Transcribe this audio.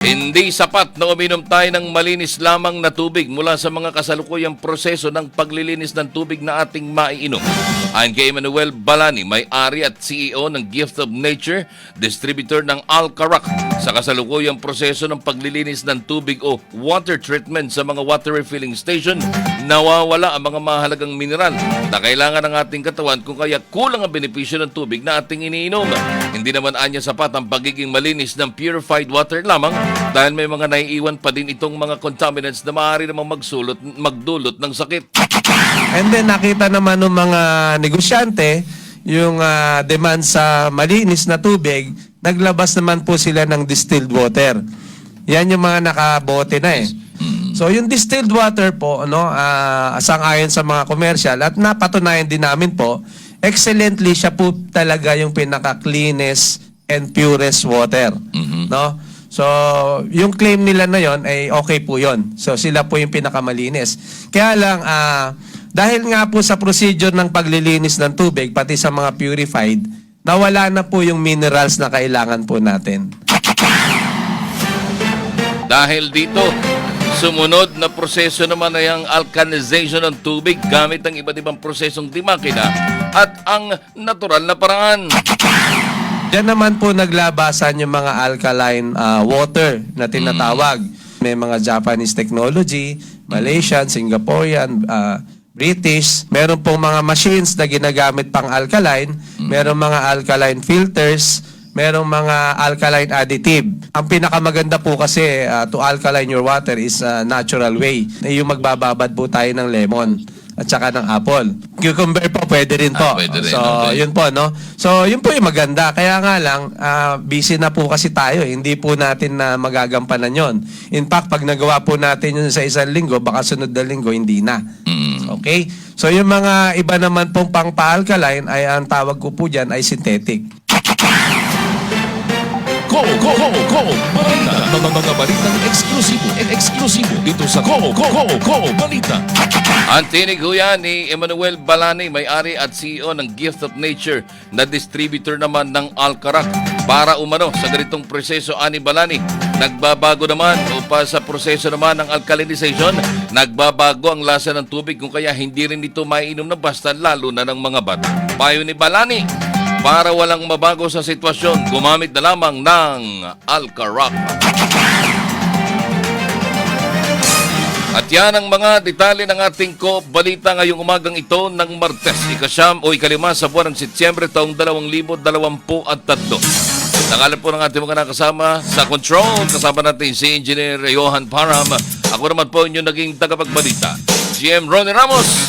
Hindi sapat na uminom tayo ng malinis lamang na tubig mula sa mga kasalukuyang proseso ng paglilinis ng tubig na ating maiinom. Ayon kay Emmanuel Balani, may-ari at CEO ng Gift of Nature, distributor ng Alcarac, sa kasalukuyang proseso ng paglilinis ng tubig o water treatment sa mga water refilling station, nawawala ang mga mahalagang mineral na kailangan ng ating katawan kung kaya kulang ang benepisyo ng tubig na ating iniinom. Hindi naman anya sapat ang pagiging malinis ng purified water lamang dahil may mga naiiwan pa din itong mga contaminants na maaari namang magdulot ng sakit. And then nakita naman ng mga negosyante yung demand sa malinis na tubig, naglabas naman po sila ng distilled water. Yan yung mga nakabote na eh. So yung distilled water po, sang-ayon sa mga commercial at napatunayan din namin po, excellently siya po talaga yung pinaka-cleanest and purest water. No? So, yung claim nila na yon ay okay po yon. So, sila po yung pinakamalinis. Kaya lang, dahil nga po sa procedure ng paglilinis ng tubig, pati sa mga purified, nawala na po yung minerals na kailangan po natin. Dahil dito, sumunod na proseso naman ay ang alkalinization ng tubig gamit ang iba't ibang prosesong dimakina at ang natural na paraan. Diyan naman po naglabasan yung mga alkaline water na tinatawag. May mga Japanese technology, Malaysian, Singaporean, British. Meron pong mga machines na ginagamit pang alkaline. Meron mga alkaline filters. Merong mga alkaline additive. Ang pinakamaganda po kasi to alkaline your water is natural way. Yung magbababad po tayo ng lemon at saka ng apple. Cucumber po, pwede rin po. Pwede rin, so, okay. yun po, no? So, yun po yung maganda. Kaya nga lang, busy na po kasi tayo. Hindi po natin na magagampanan yon. In fact, pag nagawa po natin yun sa isang linggo, baka sunod na linggo, hindi na. Okay? So, yung mga iba naman pong pang-alkaline, ay ang tawag ko po dyan ay synthetic. Balita. Mga balitang eksklusibo dito sa Balita. Ang tinig ho yan ni Emmanuel Balani, may-ari at CEO ng Gift of Nature na distributor naman ng Alcarac. Para umano sa ganitong proseso ani Balani, nagbabago naman o pa sa proseso naman ng alkalinization, nagbabago ang lasa ng tubig kung kaya hindi rin ito maiinom na basta lalo na ng mga bata. Payo ni Balani, para walang mabago sa sitwasyon, gumamit na lamang ng Alcarac. At yan ang mga detalye ng ating Balita ngayong umagang ito ng Martes, ika-5 sa buwan ng Setyembre taong 2023. Nangalan po ng ating mga nakasama sa control, kasama natin si Engineer Johan Parham. Ako naman po inyong naging tagapagbalita, GM Ronnie Ramos.